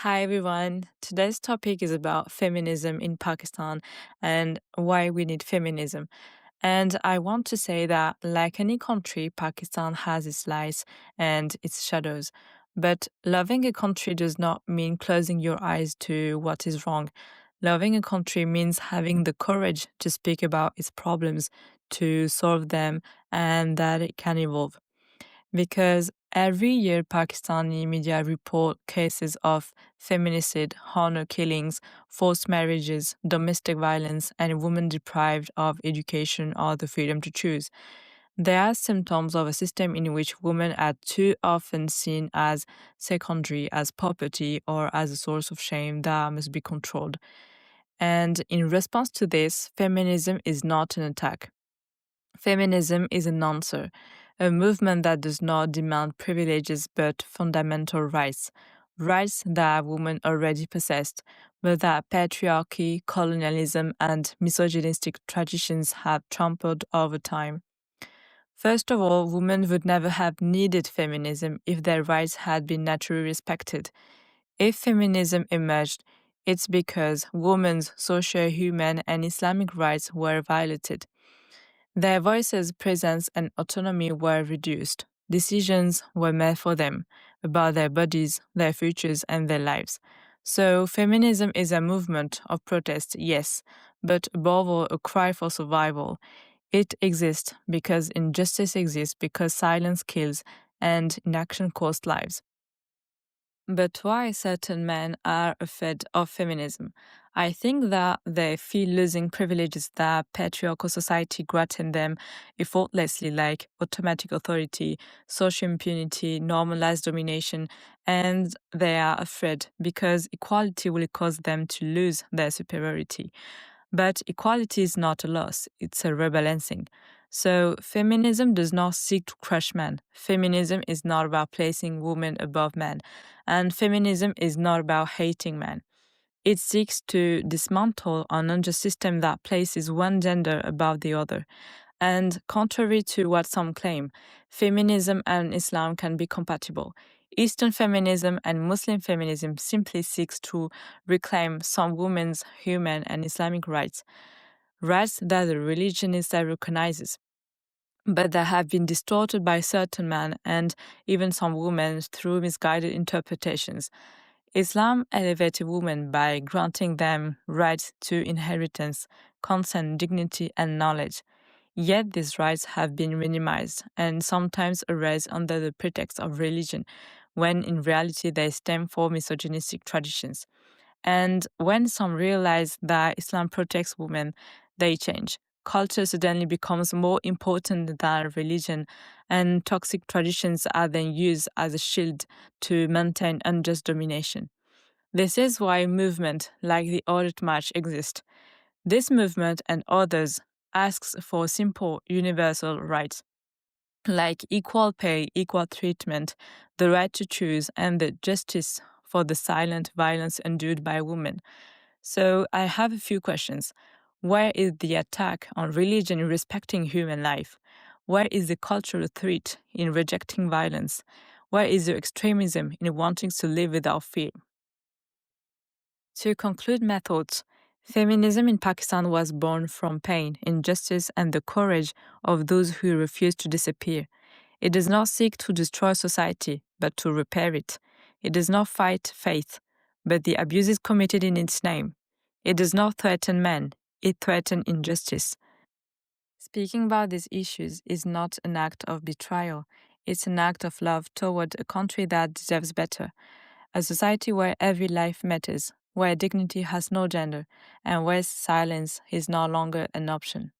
Hi everyone. Today's topic is about feminism in Pakistan and why we need feminism. And I want to say that, like any country, Pakistan has its lights and its shadows. But loving a country does not mean closing your eyes to what is wrong. Loving a country means having the courage to speak about its problems, to solve them, and that it can evolve because every year Pakistani media report cases of feminicide, honor killings, forced marriages, domestic violence, and women deprived of education or the freedom to choose. They are symptoms of a system in which women are too often seen as secondary, as property, or as a source of shame that must be controlled. And in response to this, feminism is not an attack. Feminism is an answer, a movement that does not demand privileges but fundamental rights, rights that women already possessed, but that patriarchy, colonialism, and misogynistic traditions have trampled over time. First of all, women would never have needed feminism if their rights had been naturally respected. If feminism emerged, it's because women's social, human, and Islamic rights were violated. Their voices, presence, and autonomy were reduced. Decisions were made for them about their bodies, their futures, and their lives. So, feminism is a movement of protest, yes, but above all, a cry for survival. It exists because injustice exists, because silence kills, and inaction costs lives. But why certain men are afraid of feminism? I think that they feel losing privileges that patriarchal society granted them effortlessly, like automatic authority, social impunity, normalized domination, and they are afraid because equality will cause them to lose their superiority. But equality is not a loss, it's a rebalancing. So, feminism does not seek to crush men. Feminism is not about placing women above men. And feminism is not about hating men. It seeks to dismantle an unjust system that places one gender above the other. And contrary to what some claim, feminism and Islam can be compatible. Eastern feminism and Muslim feminism simply seeks to reclaim some women's human and Islamic rights, rights that the religion instead recognizes, but that have been distorted by certain men and even some women through misguided interpretations. Islam elevated women by granting them rights to inheritance, consent, dignity, and knowledge. Yet these rights have been minimized and sometimes erased under the pretext of religion, when in reality they stem from misogynistic traditions. And when some realize that Islam protects women, they change. Culture suddenly becomes more important than religion, and toxic traditions are then used as a shield to maintain unjust domination. This is why movements like the Audit March exist. This movement and others asks for simple universal rights like equal pay, equal treatment, the right to choose, and the justice for the silent violence endured by women. So I have a few questions. Where is the attack on religion in respecting human life? Where is the cultural threat in rejecting violence? Where is the extremism in wanting to live without fear? To conclude my thoughts, feminism in Pakistan was born from pain, injustice, and the courage of those who refuse to disappear. It does not seek to destroy society, but to repair it. It does not fight faith, but the abuses committed in its name. It does not threaten men, it threatens injustice. Speaking about these issues is not an act of betrayal, it's an act of love toward a country that deserves better, a society where every life matters, where dignity has no gender, and where silence is no longer an option.